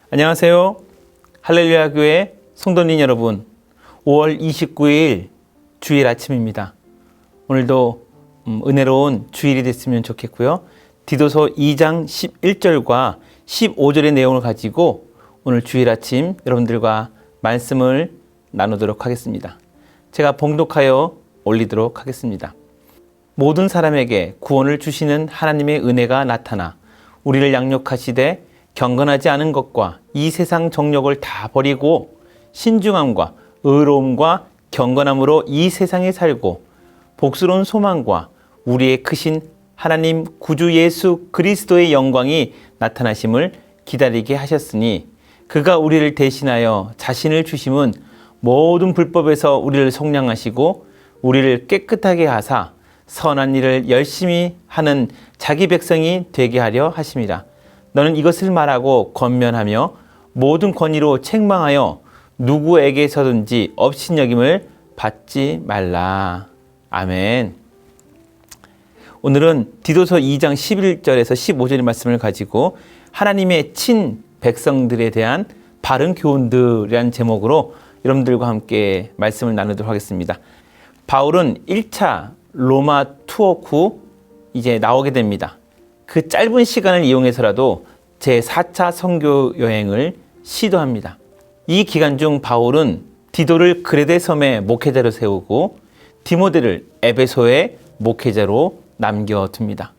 안녕하세요. 할렐루야 교회 성도님 여러분, 5월 29일 주일 아침입니다. 오늘도 은혜로운 주일이 됐으면 좋겠고요. 디도서 2장 11절과 15절의 내용을 가지고 오늘 주일 아침 여러분들과 말씀을 나누도록 하겠습니다. 제가 봉독하여 올리도록 하겠습니다. 모든 사람에게 구원을 주시는 하나님의 은혜가 나타나 우리를 양육하시되 경건하지 않은 것과 이 세상 정욕을 다 버리고 신중함과 의로움과 경건함으로 이 세상에 살고 복스러운 소망과 우리의 크신 하나님 구주 예수 그리스도의 영광이 나타나심을 기다리게 하셨으니 그가 우리를 대신하여 자신을 주심은 모든 불법에서 우리를 속량하시고 우리를 깨끗하게 하사 선한 일을 열심히 하는 자기 백성이 되게 하려 하심이라. 너는 이것을 말하고 권면하며 모든 권위로 책망하여 누구에게서든지 업신여김을 받지 말라. 아멘. 오늘은 디도서 2장 11절에서 15절의 말씀을 가지고 하나님의 친 백성들에 대한 바른 교훈들이라는 제목으로 여러분들과 함께 말씀을 나누도록 하겠습니다. 바울은 1차 로마 투어 후 이제 나오게 됩니다. 그 짧은 시간을 이용해서라도 제4차 선교 여행을 시도합니다. 이 기간 중 바울은 디도를 그레데 섬에 목회자로 세우고 디모데를 에베소에 목회자로 남겨둡니다.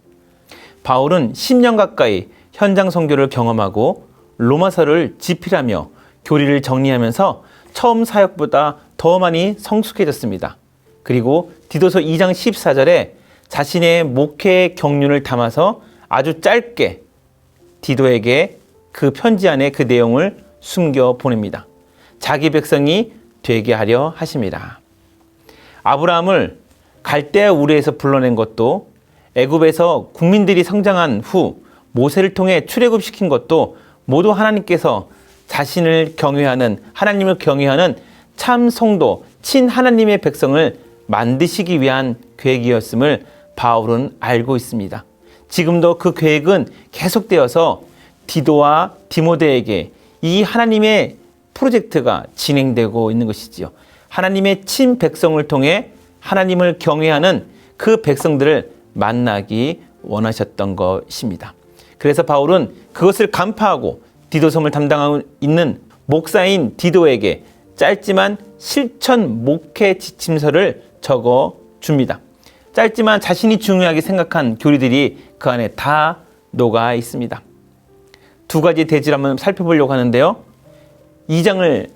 바울은 10년 가까이 현장 선교를 경험하고 로마서를 집필하며 교리를 정리하면서 처음 사역보다 더 많이 성숙해졌습니다. 그리고 디도서 2장 14절에 자신의 목회의 경륜을 담아서 아주 짧게 디도에게 그 편지 안에 그 내용을 숨겨 보냅니다. 자기 백성이 되게 하려 하심이라. 아브라함을 갈대아 우르에서 불러낸 것도, 애굽에서 국민들이 성장한 후 모세를 통해 출애굽시킨 것도 모두 하나님께서 자신을 경외하는, 하나님을 경외하는 참 성도, 친 하나님의 백성을 만드시기 위한 계획이었음을 바울은 알고 있습니다. 지금도 그 계획은 계속되어서 디도와 디모데에게 이 하나님의 프로젝트가 진행되고 있는 것이지요. 하나님의 친 백성을 통해 하나님을 경외하는 그 백성들을 만나기 원하셨던 것입니다. 그래서 바울은 그것을 간파하고 디도섬을 담당하고 있는 목사인 디도에게 짧지만 실천 목회 지침서를 적어 줍니다. 짧지만 자신이 중요하게 생각한 교리들이 그 안에 다 녹아 있습니다. 두 가지 대지를 한번 살펴보려고 하는데요. 2장을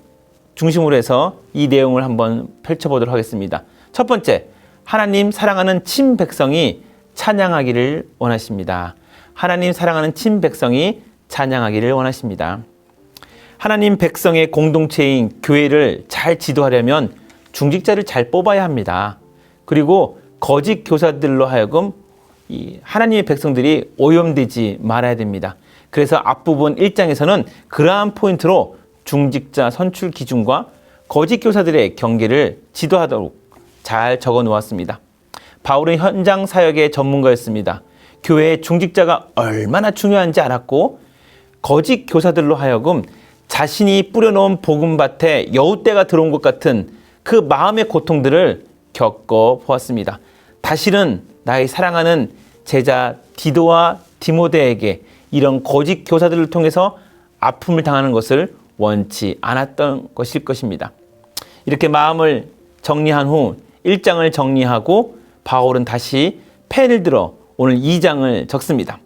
중심으로 해서 이 내용을 한번 펼쳐보도록 하겠습니다. 첫 번째, 하나님 사랑하는 친 백성이 찬양하기를 원하십니다. 하나님 사랑하는 친 백성이 찬양하기를 원하십니다. 하나님 백성의 공동체인 교회를 잘 지도하려면 중직자를 잘 뽑아야 합니다. 그리고 거짓 교사들로 하여금 이 하나님의 백성들이 오염되지 말아야 됩니다. 그래서 앞부분 1장에서는 그러한 포인트로 중직자 선출 기준과 거짓 교사들의 경계를 지도하도록 잘 적어 놓았습니다. 바울은 현장 사역의 전문가였습니다. 교회의 중직자가 얼마나 중요한지 알았고 거짓 교사들로 하여금 자신이 뿌려놓은 복음밭에 여우떼가 들어온 것 같은 그 마음의 고통들을 겪어 보았습니다. 다시는 나의 사랑하는 제자 디도와 디모데에게 이런 거짓 교사들을 통해서 아픔을 당하는 것을 원치 않았던 것일 것입니다. 이렇게 마음을 정리한 후 1장을 정리하고 바울은 다시 펜을 들어 오늘 2장을 적습니다.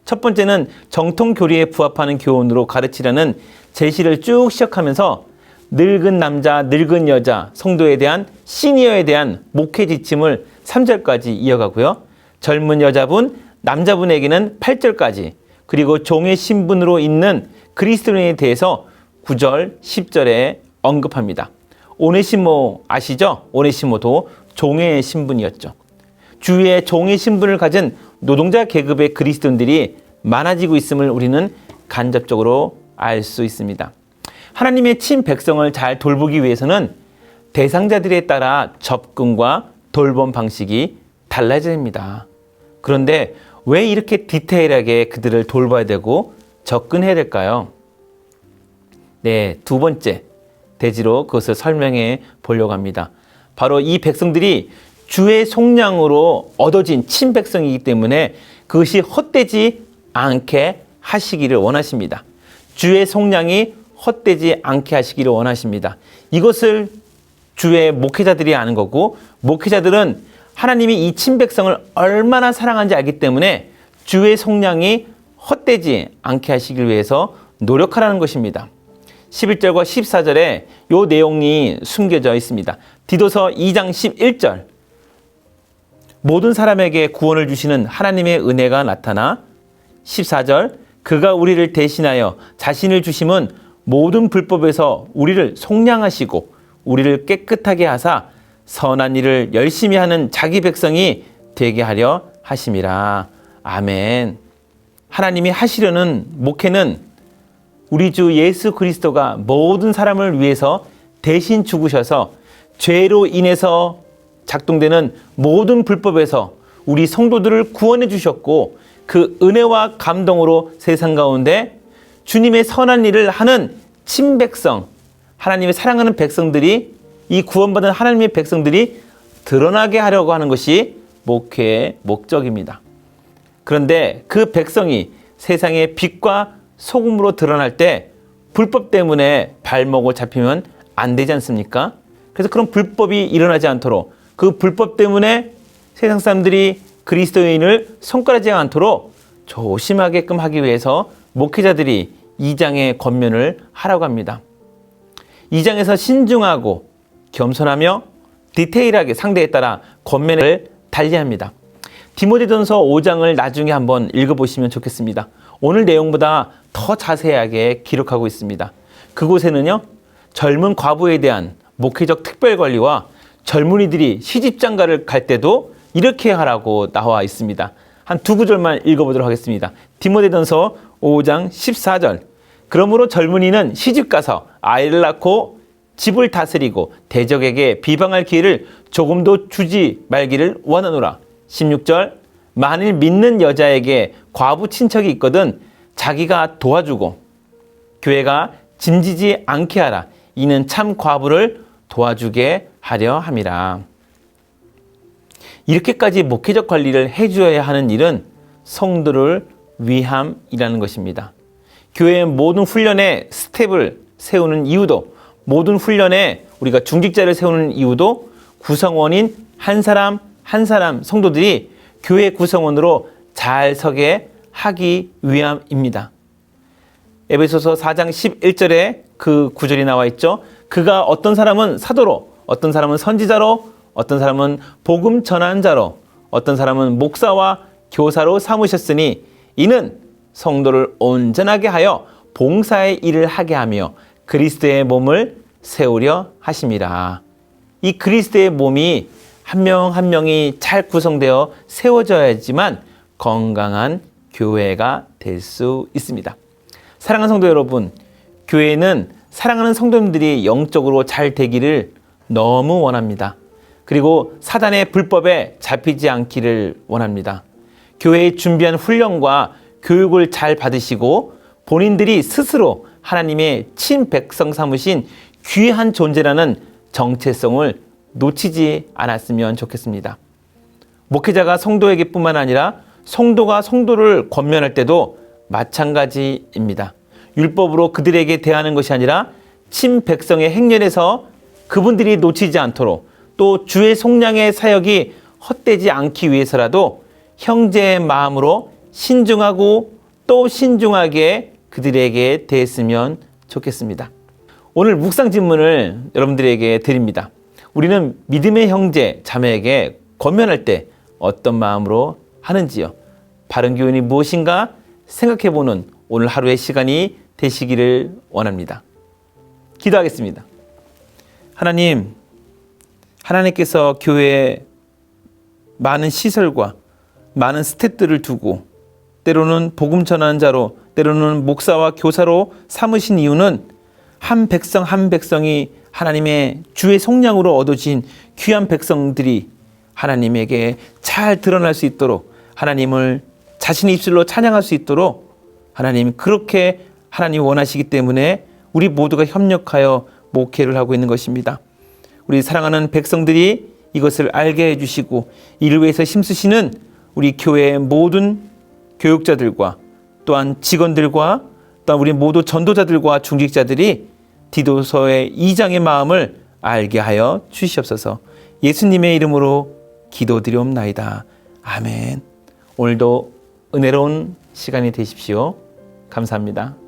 첫 번째는 정통 교리에 부합하는 교훈으로 가르치려는 제시를 쭉 시작하면서 늙은 남자, 늙은 여자, 성도에 대한 시니어에 대한 목회 지침을 3절까지 이어가고요. 젊은 여자분, 남자분에게는 8절까지, 그리고 종의 신분으로 있는 그리스도인에 대해서 9절, 10절에 언급합니다. 오네시모 아시죠? 오네시모도 종의 신분이었죠. 주위에 종의 신분을 가진 노동자 계급의 그리스도인들이 많아지고 있음을 우리는 간접적으로 알 수 있습니다. 하나님의 친 백성을 잘 돌보기 위해서는 대상자들에 따라 접근과 돌봄 방식이 달라져야 합니다. 그런데 왜 이렇게 디테일하게 그들을 돌봐야 되고 접근해야 될까요? 네, 두 번째 대지로 그것을 설명해 보려고 합니다. 바로 이 백성들이 주의 속량으로 얻어진 친백성이기 때문에 그것이 헛되지 않게 하시기를 원하십니다. 주의 속량이 헛되지 않게 하시기를 원하십니다. 이것을 주의 목회자들이 아는 거고, 목회자들은 하나님이 이 친백성을 얼마나 사랑하는지 알기 때문에 주의 속량이 헛되지 않게 하시기 위해서 노력하라는 것입니다. 11절과 14절에 이 내용이 숨겨져 있습니다. 디도서 2장 11절, 모든 사람에게 구원을 주시는 하나님의 은혜가 나타나 14절, 그가 우리를 대신하여 자신을 주심은 모든 불법에서 우리를 속량하시고 우리를 깨끗하게 하사 선한 일을 열심히 하는 자기 백성이 되게 하려 하심이라. 아멘. 하나님이 하시려는 목회는 우리 주 예수 그리스도가 모든 사람을 위해서 대신 죽으셔서 죄로 인해서 작동되는 모든 불법에서 우리 성도들을 구원해 주셨고, 그 은혜와 감동으로 세상 가운데 주님의 선한 일을 하는 친백성, 하나님의 사랑하는 백성들이, 이 구원받은 하나님의 백성들이 드러나게 하려고 하는 것이 목회의 목적입니다. 그런데 그 백성이 세상의 빛과 소금으로 드러날 때 불법 때문에 발목을 잡히면 안 되지 않습니까? 그래서 그런 불법이 일어나지 않도록, 그 불법 때문에 세상 사람들이 그리스도인을 손가락질 않도록 조심하게끔 하기 위해서 목회자들이 2장의 권면을 하라고 합니다. 2장에서 신중하고 겸손하며 디테일하게 상대에 따라 권면을 달리합니다. 디모데전서 5장을 나중에 한번 읽어보시면 좋겠습니다. 오늘 내용보다 더 자세하게 기록하고 있습니다. 그곳에는요, 젊은 과부에 대한 목회적 특별 관리와 젊은이들이 시집장가를 갈 때도 이렇게 하라고 나와 있습니다. 한 두 구절만 읽어보도록 하겠습니다. 디모데전서 5장 14절, 그러므로 젊은이는 시집가서 아이를 낳고 집을 다스리고 대적에게 비방할 기회를 조금도 주지 말기를 원하노라. 16절, 만일 믿는 여자에게 과부 친척이 있거든 자기가 도와주고 교회가 짐지지 않게 하라. 이는 참 과부를 도와주게 하려 함이라. 이렇게까지 목회적 관리를 해주어야 하는 일은 성도를 위함이라는 것입니다. 교회의 모든 훈련에 스텝을 세우는 이유도, 모든 훈련에 우리가 중직자를 세우는 이유도 구성원인 한 사람 한 사람 성도들이 교회 구성원으로 잘 서게 하기 위함입니다. 에베소서 4장 11절에 그 구절이 나와 있죠. 그가 어떤 사람은 사도로, 어떤 사람은 선지자로, 어떤 사람은 복음 전환자로, 어떤 사람은 목사와 교사로 삼으셨으니 이는 성도를 온전하게 하여 봉사의 일을 하게 하며 그리스도의 몸을 세우려 하심이라. 이 그리스도의 몸이 한 명 한 명이 잘 구성되어 세워져야지만 건강한 교회가 될 수 있습니다. 사랑하는 성도 여러분, 교회는 사랑하는 성도님들이 영적으로 잘 되기를 너무 원합니다. 그리고 사단의 불법에 잡히지 않기를 원합니다. 교회에 준비한 훈련과 교육을 잘 받으시고 본인들이 스스로 하나님의 친백성 삼으신 귀한 존재라는 정체성을 놓치지 않았으면 좋겠습니다. 목회자가 성도에게 뿐만 아니라 성도가 성도를 권면할 때도 마찬가지입니다. 율법으로 그들에게 대하는 것이 아니라 친백성의 행렬에서 그분들이 놓치지 않도록, 또 주의 속량의 사역이 헛되지 않기 위해서라도 형제의 마음으로 신중하고 또 신중하게 그들에게 대했으면 좋겠습니다. 오늘 묵상 질문을 여러분들에게 드립니다. 우리는 믿음의 형제, 자매에게 권면할 때 어떤 마음으로 하는지요? 바른 교훈이 무엇인가 생각해보는 오늘 하루의 시간이 되시기를 원합니다. 기도하겠습니다. 하나님, 하나님께서 교회에 많은 시설과 많은 스태프들을 두고 때로는 복음 전하는 자로, 때로는 목사와 교사로 삼으신 이유는 한 백성 한 백성이 하나님의 주의 속량으로 얻어진 귀한 백성들이 하나님에게 잘 드러날 수 있도록, 하나님을 자신의 입술로 찬양할 수 있도록 하나님 그렇게 하나님 원하시기 때문에 우리 모두가 협력하여 목회를 하고 있는 것입니다. 우리 사랑하는 백성들이 이것을 알게 해주시고 이를 위해서 힘쓰시는 우리 교회의 모든 교육자들과 또한 직원들과 또한 우리 모두 전도자들과 중직자들이 디도서의 2장의 마음을 알게 하여 주시옵소서. 예수님의 이름으로 기도드리옵나이다. 아멘. 오늘도 은혜로운 시간이 되십시오. 감사합니다.